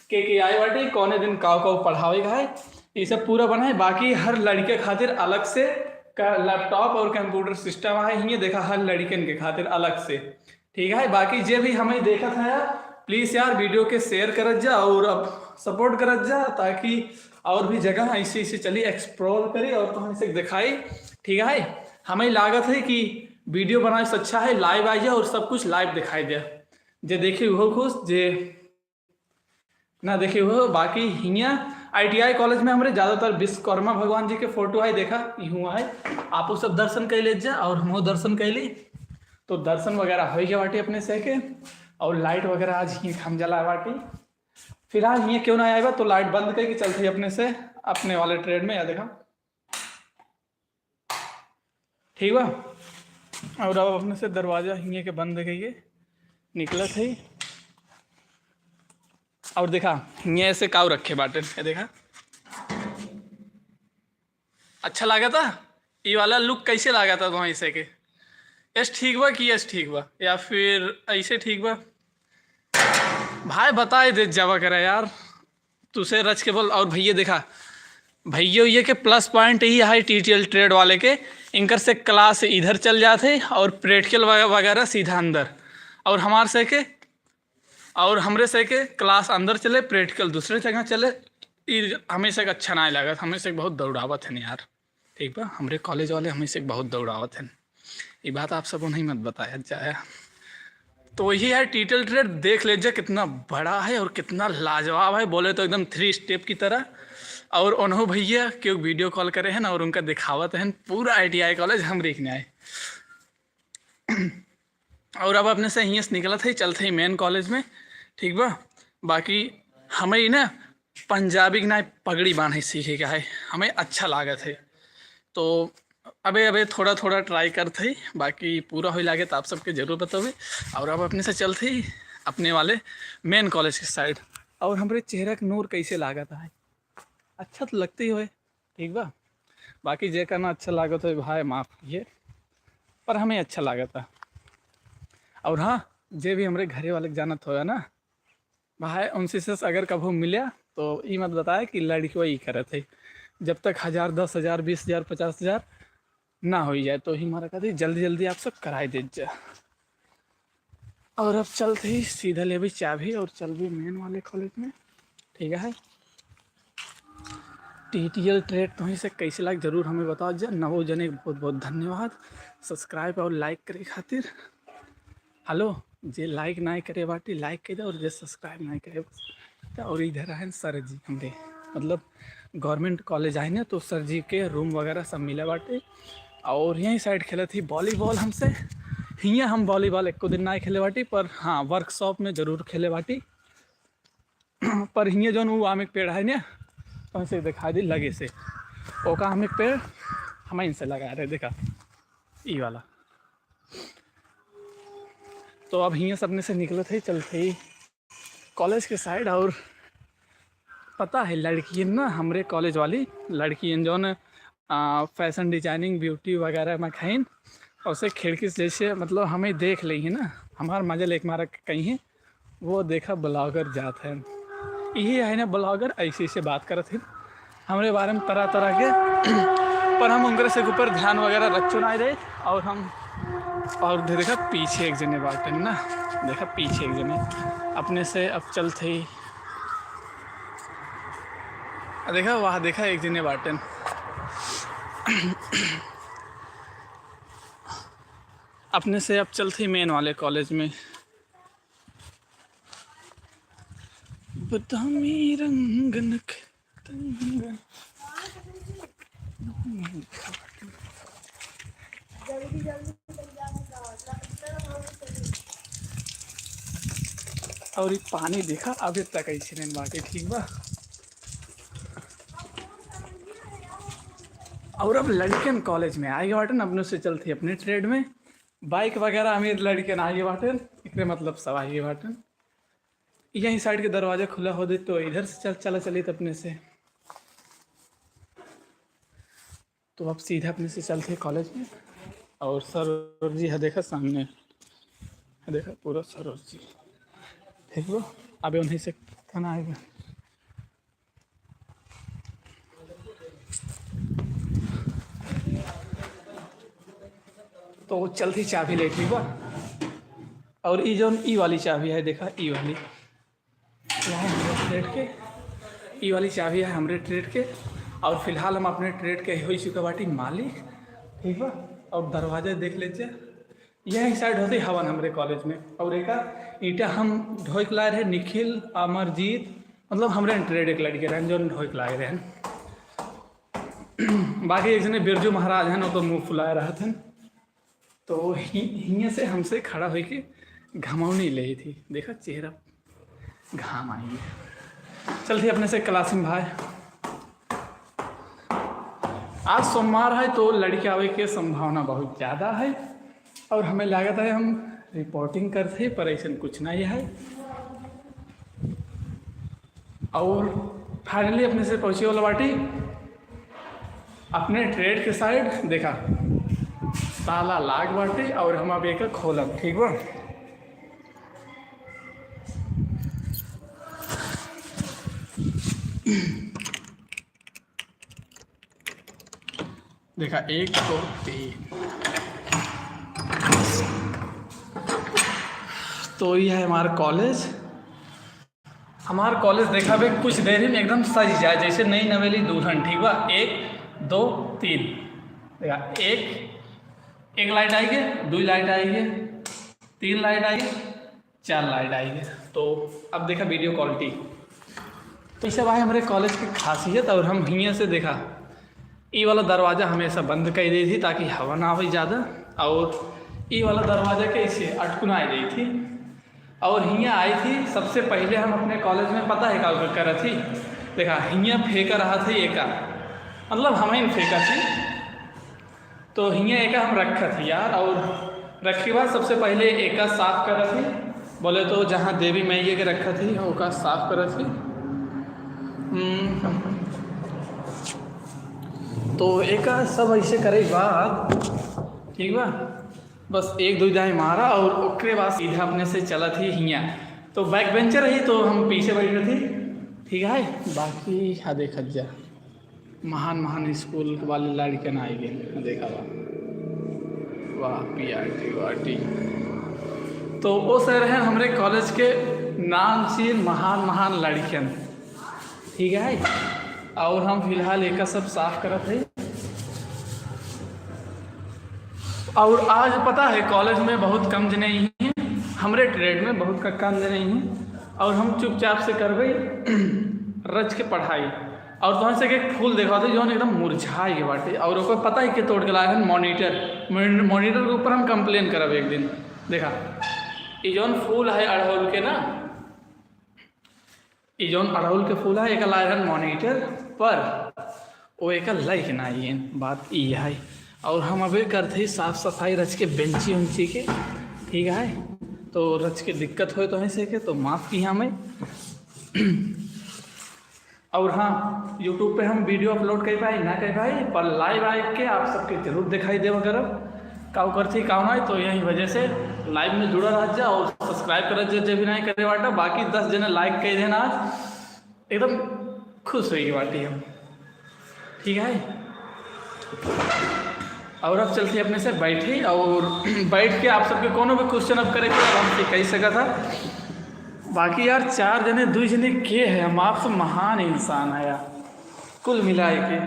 के आए बाटे कौने दिन काव पढ़ावेगा है ये सब पूरा बना है। बाकी हर लड़के खातिर अलग से लैपटॉप और कंप्यूटर सिस्टम है हिया देखा हर लड़कन के खातिर अलग से ठीक है। बाकी जे भी हमें देखा था यार प्लीज़ यार वीडियो के शेयर करत जा और अब सपोर्ट करत जा ताकि और भी जगह ऐसे ऐसे चली एक्सप्लोर करी और तो से दिखाई ठीक है। हमें लागत है कि वीडियो बनाए से अच्छा है लाइव आ जाए और सब कुछ लाइव दिखाई दे जे देखे हो खुश जे ना देखे हो। बाकी हिया ITI कॉलेज में हमारे ज़्यादातर विश्वकर्मा भगवान जी के फोटो है देखा हुआ है आप वो सब दर्शन कर ले जा और हम दर्शन कर ली। तो दर्शन वगैरह हो गया बाटी अपने से के। और लाइट वगैरह आज ही हम जला बाटी फिलहाल ये क्यों ना आएगा तो लाइट बंद करके चलते अपने से अपने वाले ट्रेड में या देखा ठीक बा। और अब अपने से दरवाजा हिंगे के बंद करिए निकला थे। और देखा ये ऐसे काव रखे बाटे ये देखा अच्छा लगा था ये वाला लुक कैसे लगा था वहाँ ऐसे के यस ठीक बा कि यस ठीक बा या फिर ऐसे ठीक बा भाई बताए दे जावा करा यार तुसे रच के बोल। और भैया देखा भैया ये के प्लस पॉइंट यही है TTL ट्रेड वाले के इनकर से क्लास इधर चल जाते और प्रैक्टिकल वगैरह सीधा अंदर और हमारे से के और हमरे से के क्लास अंदर चले प्रैक्टिकल दूसरे जगह चले हमें से अच्छा ना लगा हमें से बहुत दौड़ावत है यार ठीक बा। हमारे कॉलेज वाले हमें से बहुत दौड़ावत है ये बात आप सबको नहीं मत बताया जाए। तो यही है TTL ट्रेड देख लीजिए कितना बड़ा है और कितना लाजवाब है बोले तो एकदम 3 स्टेप की तरह। और उन्होंने भैया क्यों वीडियो कॉल करे हैं ना और उनका दिखावत है पूरा ITI कॉलेज हम देखने आए। और अब अपने से यहीं से निकला था चलते ही मेन कॉलेज में ठीक बा। बाकी हमें ना पंजाबी की ना पगड़ी बांधे सीखे का है हमें अच्छा लागत है तो अबे थोड़ा थोड़ा ट्राई करते ही बाकी पूरा हो लागे तो आप सबके जरूर बताओगे। और अब अपने से चलते ही अपने वाले मेन कॉलेज के साइड। और हमारे चेहरा का नूर कैसे लागत है अच्छा तो लगते ही हो ठीक बा। बाकी जे करना अच्छा लागत हो भाई माफ़ कीजिए पर हमें अच्छा लागत है। और हाँ जे भी हमारे घरे वाले जानत होगा ना भाई उनसे से अगर कभी मिले तो ये मत बताए कि लड़की वही करे थे जब तक 1000 10,000 20,000 50,000 ना हो जाए तो ही हमारा कहते जल्दी जल्दी आप सब कराए दे जा। और अब चलते ही सीधा ले भी चाबी और चल भी मेन वाले कॉलेज में ठीक है। TTL ट्रेड तो ही से कैसे लाग जरूर हमें बताओ जा। नवो जने बहुत बहुत धन्यवाद सब्सक्राइब और लाइक करे खातिर। हेलो जे लाइक ना करे बाटी लाइक कर दे और जे सब्सक्राइब ना करे। और इधर है सर जी हमरे मतलब गवर्नमेंट कॉलेज आए ना तो सर जी के रूम वगैरह सब मिले बाटे। और यहीं साइड खेले थी वॉलीबॉल हमसे हियाँ हम वॉलीबॉल एक दिन ना खेले बाटी पर हाँ वर्कशॉप में ज़रूर खेले बाटी। पर हियाँ जो वो आम एक पेड़ है ना तो से दिखा दी लगे से ओका हम एक पेड़ हम इनसे लगा रहे देखा ये वाला। तो अब हियाँ सबने से निकले थे चलते ही कॉलेज के साइड। और पता है लड़की ना हमारे कॉलेज वाली लड़की जो न फैशन डिजाइनिंग ब्यूटी वगैरह में खाइन और उसे खिड़की से जैसे मतलब हमें देख ली है ना, हमारा मजा लेके मारा कहीं है वो देखा ब्लॉगर जात है, यही है ना ब्लॉगर ऐसे ऐसे बात करत है हमारे बारे में तरह तरह के पर हम उनके से ऊपर ध्यान वगैरह रख चुनाए रहे। और हम और देखा पीछे एक जने बाटे ना, देखा पीछे एक जने अपने से अब चलते ही देखा वहाँ देखा एक जने बाटन अपने से अब चलते ही मेन वाले कॉलेज में। बदामी रंगन और ये पानी देखा अभी तक ऐसे नहीं बाटे, ठीक बा। और अब लड़कियन कॉलेज में आगे बाटन अपने से चलती अपने ट्रेड में, बाइक वगैरह अमीर लड़कियन आगे बाटन इतने मतलब सब आगे बाटन। यहीं साइड के दरवाजा खुला हो दे तो इधर से चला चलिए अपने से। तो अब सीधा अपने से चलते कॉलेज में। और सर जी है देखा सामने है, देखा पूरा सर जी ठीक वो अबे उन्हीं से खाना आएगा। तो चलती चाबी ले ठीक बा। और ये जो ई वाली चाबी है देखा, ई वाली हमारे ट्रेड के, ई वाली चाबी है हमारे ट्रेड के। और फिलहाल हम अपने ट्रेड के हो चुका बाटी मालिक, ठीक बा। और दरवाजा देख लीजिए, यह साइड होती हवन हमारे कॉलेज में। और एक ईटा हम ढोक लाए रहे निखिल अमरजीत, मतलब हमारे ट्रेड एक लड़के रहन जो ढोक लाए रहे। बाकी एक जने बिरजू महाराज हैं, वो तो मुँह फुलाए रहे थे। तो हियाँ से हमसे खड़ा हो के घमौनी ले थी, देखा चेहरा घाम आई है। चलते अपने से क्लास में भाई, आज सोमवार है तो लड़के आवे के संभावना बहुत ज़्यादा है। और हमें लागत है हम रिपोर्टिंग करते पर ऐसा कुछ नहीं है। और फाइनली अपने से पहुँची वाला बाटी अपने ट्रेड के साइड देखा ताला लाग बाटे। और हम अब एक खोलब ठीक बा। देखा 1 2 3 तो ये है हमारा कॉलेज। हमारा कॉलेज देखा भाई कुछ देर में एकदम सज जाए जैसे नई नवेली दुल्हन, ठीक बा। 1 2 3 देखा, एक लाइट आएगी, 2 लाइट आएगी, 3 लाइट आएगी, 4 लाइट आएगी। तो अब देखा वीडियो क्वालिटी तो इसे भाई हमारे कॉलेज की खासियत। और हम हियाँ से देखा ई वाला दरवाज़ा हमेशा बंद कर दी थी ताकि हवा ना हो ज़्यादा। और ई वाला दरवाज़ा के इसे अटकुनाई दी थी। और हियाँ आई थी सबसे पहले हम अपने कॉलेज में, पता है क्या कर रही थी, देखा हियाँ फेंक रहा थी एका, मतलब हमें फेंका थी। तो हियाँ एका हम रखा थी यार। और रखे के बाद सबसे पहले एका साफ कर रही थी, बोले तो जहाँ देवी मैया के रखा थी ओका साफ कर रही थी। तो एक सब ऐसे करे बाद ठीक बा, बस 1 2 जाए मारा और ओकरे बाद सीधा अपने से चला थी हियाँ। तो बैक बेंचर रही तो हम पीछे बैठे थी, ठीक है। बाकी हाँ देखा जा महान महान स्कूल वाले लड़के ना आई गए, देखा वाह PRT वाटी। तो वो सर हैं हमारे कॉलेज के नामचीन महान महान लड़कियन, ठीक है। और हम फिलहाल एक सब साफ करत है। और आज पता है कॉलेज में बहुत कम जने ही हैं, हमारे ट्रेड में बहुत कम जने ही हैं। और हम चुपचाप से करबे रच के पढ़ाई। और तो से एक फूल देखा थे जो एकदम मुरझाए के बाटे। और ओको पता है कि तोड़ के लाए मॉनिटर के ऊपर हम कंप्लेन करब एक दिन। देखा ये जौन फूल है अड़हुल के ना, ये जौन अड़हुल के फूल है एक लाए हैं मॉनिटर पर, वो एक लाइक ना ये बात ये है। और हम अभी करते साफ सफाई रच के बेंची उंची के, ठीक है। तो रच के दिक्कत हो तो ऐसे के तो माफ़ की हमें। और हाँ यूट्यूब पे हम वीडियो अपलोड कर पाए ना कर पाए, पर लाइव आए के आप सबके जरूर दिखाई दे वगैरह। काउ करती काउ ना, तो यही वजह से लाइव में जुड़ा रह जा और सब्सक्राइब कर जे भी नहीं करे बाटा, बाकी 10 जने लाइक कर देना, आज एकदम खुश होगी बाटी हम, ठीक है। और अब चलते अपने से बैठे और बैठ के आप सबके कोनो भी क्वेश्चन अब करे के हम कही सका था। बाकी यार 4 जने 2 जने के है, हम आप सब महान इंसान है यार कुल मिलाए के।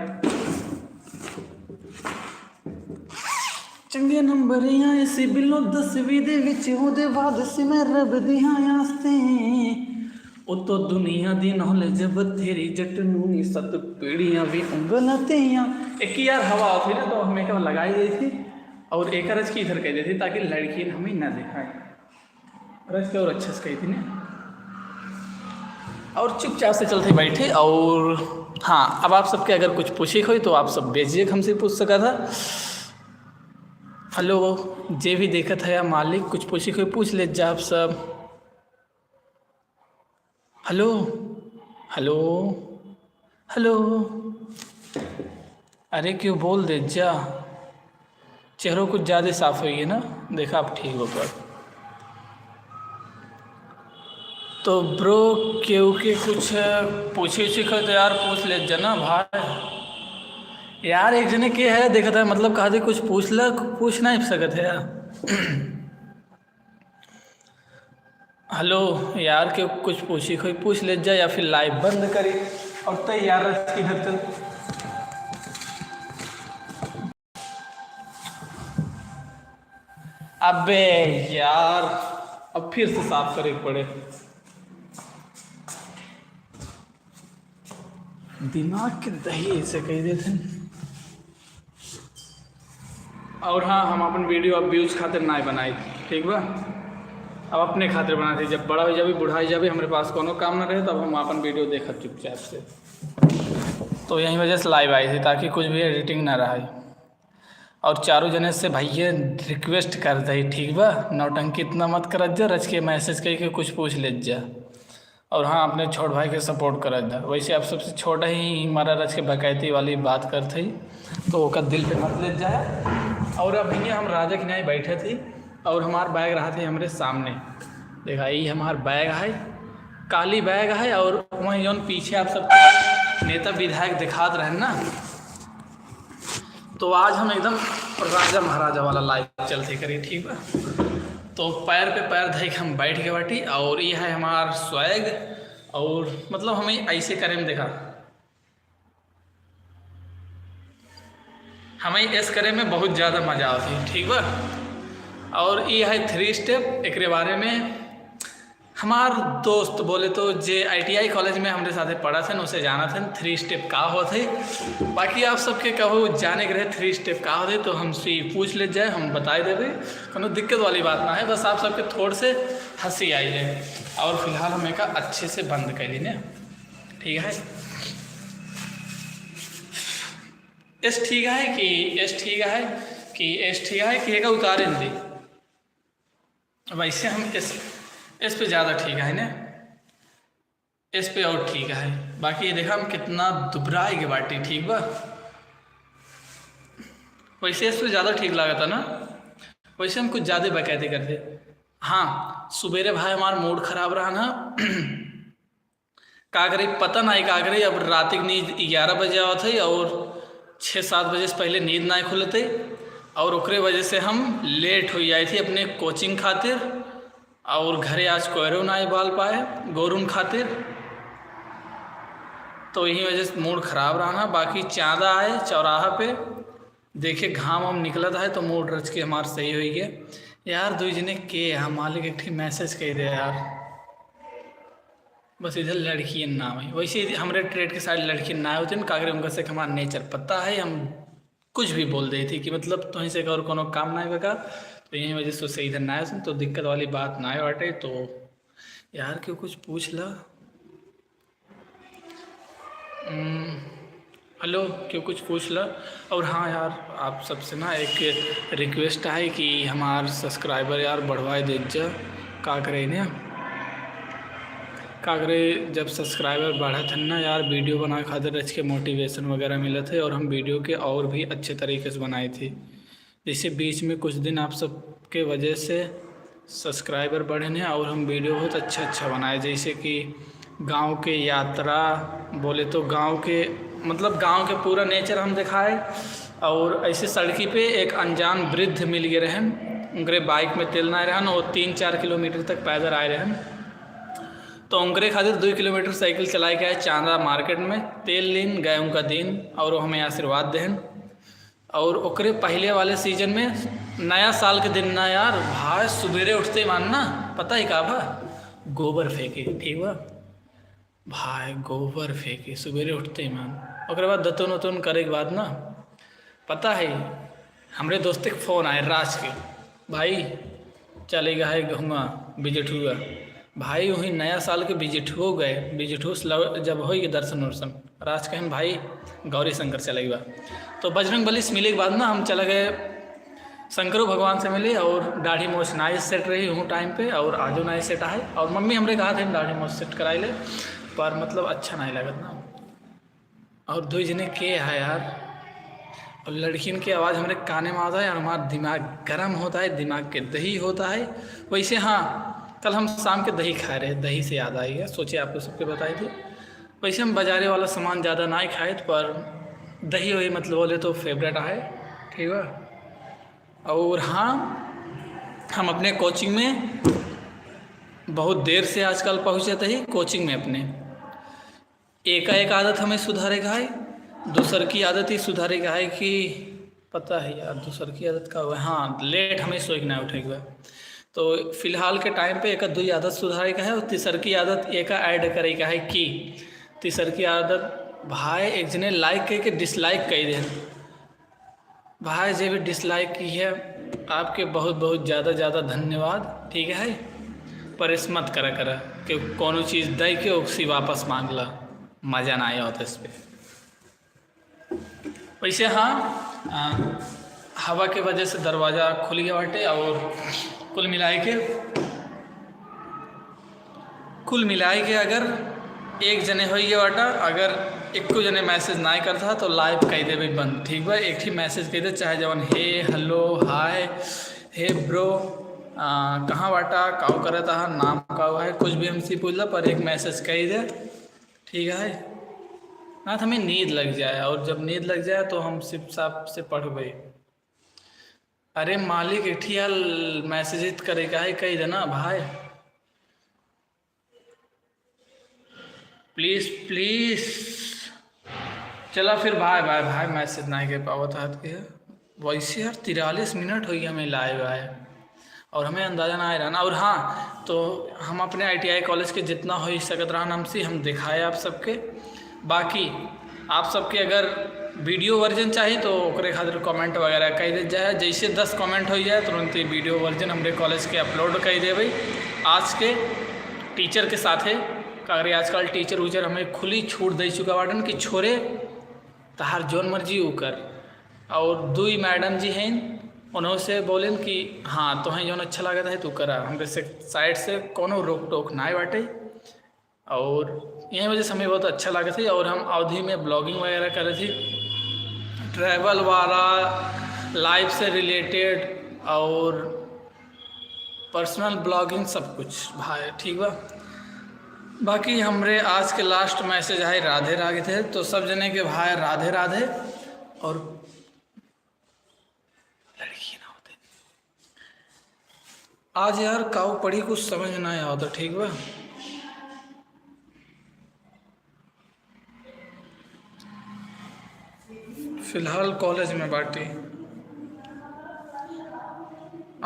चंगे नंबर ऐसे बिलो 10वीं ਦੇ ਵਿੱਚ ਉਹਦੇ ਬਾਅਦ ਸੀ ਮੈਂ ਰੱਬ ਦੀਆਂ ਆਸਤੇ, ਉਤੋਂ ਦੁਨੀਆ ਦੀ ਨੌਲੇਜ ਬਥੇਰੀ जट नू नी 7 पीढ़ियां भी उंगल तेया। एक यार हवा होती ना तो हमें क्या लगाई गई थी और एक रज की इधर कह दी थी ताकि लड़की हमें ना दिखाए, रज के और अच्छे से कही थी ना। और चुपचाप से चलते बैठे और हाँ, अब आप सबके अगर कुछ पूछे हो तो आप सब बेझिझक हमसे पूछ सका था। हेलो जे भी देखा था या मालिक कुछ पूछी कोई पूछ ले जा आप सब। हेलो हेलो हेलो, अरे क्यों बोल दे जा, चेहरों कुछ ज़्यादा साफ हुई है ना, देखा आप ठीक हो पर। तो ब्रो क्योंकि कुछ पूछे तो यार पूछ ले जना भाई। यार एक जने के है देखा था, मतलब कहा थे कुछ पूछ नहीं सकत है यार। हेलो यार क्यों कुछ पूछी कोई पूछ ले जा या फिर लाइव बंद करी और तैयार रखी हत। अबे यार अब फिर से साफ करे पड़े, दिमाग के दही ऐसे कह देते। और हाँ, हम अपन वीडियो अब व्यूज खातिर ना बनाई, ठीक बा, अब अपने खातिर बनाते। जब बड़ा हो जाए बुढ़ाई जाए हमारे पास कोनो काम ना रहे तब हम अपन वीडियो देखा चुपचाप से, तो यही वजह से लाइव आई थी ताकि कुछ भी एडिटिंग ना रहा। और 4 जने से भैया रिक्वेस्ट कर दे, ठीक बा, नौटंकी इतना मत कर जा, रच के मैसेज करके कुछ पूछ ले जा। और हाँ, अपने छोट भाई के सपोर्ट कर जा। वैसे आप सबसे छोटा ही हमारा रच के बकैती वाली बात करते ही तो ओका दिल पे मत ले जाए। और अब भैया हम राजा के न्याय बैठे थे और हमार बैग रहा थे हमारे सामने, देखा ये हमार बैग है, काली बैग है। और वहीं जौन पीछे आप सब नेता विधायक दिखाते रहे ना, तो आज हम एकदम राजा महाराजा वाला लाइफ चलते करिए, ठीक है। तो पैर पे पैर धइ के हम बैठ के बाटी और ये है हमार स्वैग। और मतलब हमें ऐसे करे में देखा, हमें ऐसे करे में बहुत ज़्यादा मज़ा आती है, ठीक बा। और ये है 3 स्टेप, एक बारे में हमार दोस्त बोले तो जे ITI कॉलेज में हमारे साथ पढ़ा थे उसे जाना थे 3 स्टेप का होते। बाकी आप सबके कहो जाने के रहे 3 स्टेप का होते तो हमसे पूछ ले जाए, हम बता देवे, कोनो दिक्कत वाली बात ना है, बस आप सबके थोड़े से हंसी आई जाए। और फिलहाल हमें का अच्छे से बंद कर लीजिए, ठीक है। एस ठीक है कि एक उतारे दी, वैसे हम इस पे ज़्यादा ठीक है ना, इस पे और ठीक है। बाकी ये देखा हम कितना दुबराई के बाटी, ठीक बा। वैसे इस पे ज़्यादा ठीक लगा था ना, वैसे हम कुछ ज़्यादा बकैती करते। हाँ, सुबेरे भाई हमारा मूड खराब रहा ना, का करे पता नहीं का करे। अब रात की नींद 11 बजे आवत है और 6-7 बजे से पहले नींद ना खुलते, और ओकरे वजह से हम लेट हो जाए थे अपने कोचिंग खातिर। और घरे आज कोयरो ना बाल पाए गोरून खातिर, तो यही वजह से मूड ख़राब रहा ना। बाकी चाँदा आए चौराहा पे देखे घाम वाम निकला था तो मूड रच के हमार सही हो गया यार। 2 जने के हम मालिक एक ठीक मैसेज कह दे यार, बस इधर लड़की नाम है। वैसे हमारे ट्रेड के साइड लड़की ना होते ना, कागरे उनका से हमारा नेचर पता है, हम कुछ भी बोल देती थी कि मतलब तुम से और कोनो काम ना होगा, तो यही वजह से इधर ना आए तो दिक्कत वाली बात ना बाटे। तो यार क्यों कुछ पूछ ला। हेलो क्यों कुछ पूछ ला। और हाँ यार, आप सबसे ना एक रिक्वेस्ट है कि हमारे सब्सक्राइबर यार बढ़वाए दे जा। का करे ना, का करे जब सब्सक्राइबर बढ़ा थे ना यार, वीडियो बना खातिर रच के मोटिवेशन वगैरह मिले थे और हम वीडियो के और भी अच्छे तरीके से बनाए थे। जैसे बीच में कुछ दिन आप सबके वजह से सब्सक्राइबर बढ़े हैं और हम वीडियो बहुत अच्छा बनाए, जैसे कि गांव के यात्रा बोले तो गांव के मतलब गांव के पूरा नेचर हम दिखाए। और ऐसे सड़की पे एक अनजान वृद्ध मिल गए रहन, उनके बाइक में तेल ना रहन और 3-4 किलोमीटर तक पैदल आए रहन। तो उनके खातिर 2 किलोमीटर साइकिल चलाए गए चांदा मार्केट में, तेल लीन गए उनका दिन और वो हमें आशीर्वाद देहन। और ओकरे पहले वाले सीजन में नया साल के दिन ना यार भाई सवेरे उठते ही मानना पता ही का भा गोबर फेंके, ठीक बा भाई गोबर फेंके सवेरे उठते ही मान। ओकरे बाद दतुन उतुन करे के बाद ना पता है हमरे दोस्त के फ़ोन आए राज के, भाई चलेगा है घुमा बिजठुआ। भाई वहीं नया साल के बिजठुओ गए, बिजठू जब हो गए दर्शन वर्शन, राज कहें भाई गौरी शंकर चले बा। तो बजरंग बली से मिले के बाद ना हम चले गए शंकरों भगवान से मिले और दाढ़ी मोछ नाइस सेट रही हूँ टाइम पे और आजो नाइस सेट आए। और मम्मी हमरे कहा थे दाढ़ी मोछ सेट कराई ले, पर मतलब अच्छा नहीं लगत ना। और 2 जने के है यार, और लड़किन की आवाज़ हमारे काने में आता है और हमारा दिमाग गर्म होता है, दिमाग के दही होता है। वैसे हाँ कल हम शाम के दही खाए रहे, दही से याद आई है, सोचे आपको सबके बताए थे। वैसे हम बाजारे वाला सामान ज़्यादा ना ही खाए, पर दही वही मतलब बोले तो फेवरेट है, ठीक है। और हाँ हम अपने कोचिंग में बहुत देर से आजकल पहुँचे थे, कोचिंग में अपने एक आदत हमें सुधारेगा है, दूसर की आदत ही सुधारेगा है कि पता है यार दूसर की आदत का हुआ, हाँ लेट हमें सोच ना उठेगा। तो फिलहाल के टाइम पे 1-2 आदत सुधारेगा है और तीसर की आदत एक ऐड करेगा है कि तीसर की आदत भाई एक जने लाइक करके डिसलाइक कर दे भाई, जो भी डिसलाइक की है आपके बहुत बहुत ज़्यादा धन्यवाद, ठीक है। पर इस मत करा कि कोनो चीज़ दे के उसी वापस मांग ला, मज़ा ना आया होता इस पर। वैसे हाँ हवा के वजह से दरवाज़ा खुल गया बाटे और कुल मिलाए के अगर एक जने हो गया बाटा, अगर एक को जने मैसेज ना करता तो लाइव कह दे भाई बंद, ठीक बा। एक ही मैसेज कह दे चाहे जवन हे हेलो हाय हे ब्रो कहाँ बाटा काऊ करता है नाम काऊ है कुछ भी हमसे पूछ ला, पर एक मैसेज कह दे, ठीक है ना। हमें नींद लग जाए और जब नींद लग जाए तो हम सिर्फ साहब से पढ़बे, अरे मालिक एठिया मैसेज करेगा है कह देना भाई प्लीज़। चला फिर भाई मैसेज ना कर पावत हाथ के वैसे यार 43 मिनट हो गया हमें लाइव आए और हमें अंदाज़ा ना आ रहा ना। और हाँ तो हम अपने ITI कॉलेज के जितना हो सकत रहा हमसे हम दिखाए आप सबके। बाकी आप सबके अगर वीडियो वर्जन चाहिए तो ओकरे खातिर कमेंट वगैरह कर दे जाए, जैसे 10 कमेंट हो जाए तुरंत ही वीडियो वर्जन हमारे कॉलेज के अपलोड कर देवे आज के टीचर के साथ है। अगर आजकल टीचर उचर हमें खुली छूट दे चुका वाटन कि छोरे तहार जोन मर्जी ऊ कर। और 2 मैडम जी हैं उन्होंने से बोलें कि हाँ तुम्हें जोन अच्छा लगता है तू करा, हमरे से साइड से कोनो रोक टोक ना बाटे। और यही वजह से हमें बहुत अच्छा लगा था। और हम अवधि में ब्लॉगिंग वगैरह कर रहे थे, ट्रैवल वाला लाइफ से रिलेटेड और पर्सनल ब्लॉगिंग सब कुछ भाई, ठीक बा। बाकी हमरे आज के लास्ट मैसेज है राधे राधे थे, तो सब जने के भाई राधे राधे। और लड़की ना होते आज यार काऊ पढ़ी कुछ समझ ना आया होता, ठीक बा। फिलहाल कॉलेज में बाटी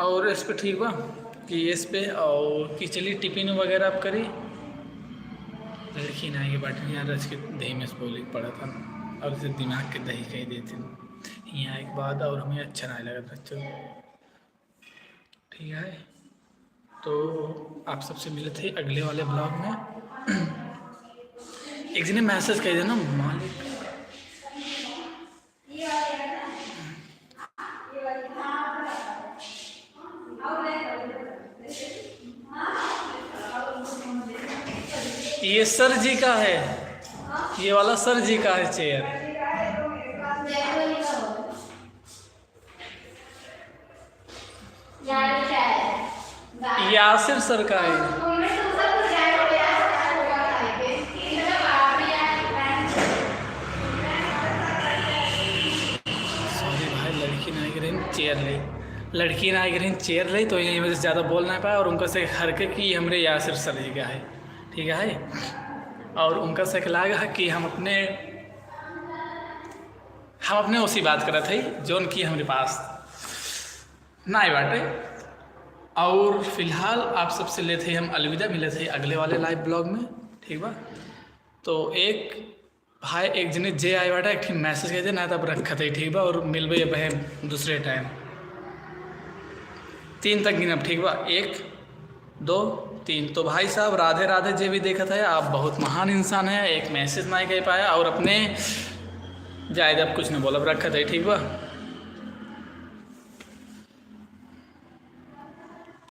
और इस पे ठीक बा कि इस पे और कि चलिए टिफिन वगैरह आप करी। लड़की ना ये बाटी यार रच के दही में बोली पड़ा था और इसे दिमाग के दही कही देते यहाँ एक बात और हमें अच्छा नहीं लगा था। चलो ठीक है, तो आप सबसे मिले थे अगले वाले ब्लॉग में। एक जने मैसेज कह देना मालिक ये सर जी का है, ये वाला सर जी का है चेयर। यासिर सर का है। सॉरी भाई, लड़की ना गिरन चेयर ले, लड़की ना गिरन चेयर ले, तो यही वजह से ज़्यादा बोल नहीं पाया। और उनका से हरके की हमरे यासिर सर जी का है, ठीक है। और उनका से लागा है कि हम अपने उसी बात करत है जोन की हमारे पास ना बाटे। और फिलहाल आप सबसे लेते ही हम अलविदा, मिले थे अगले वाले लाइव ब्लॉग में, ठीक बा। तो एक भाई एक जने जे आए बाटा एक मैसेज कहते ना तब रखा थे, ठीक बा। और मिलबे बहन दूसरे टाइम 3 तक गिनब, ठीक बा। 1 2 3। तो भाई साहब राधे राधे जे भी देखा था, आप बहुत महान इंसान है। एक मैसेज ना कह पाया और अपने जायद अब कुछ नहीं बोला, रखा था, ठीक बा।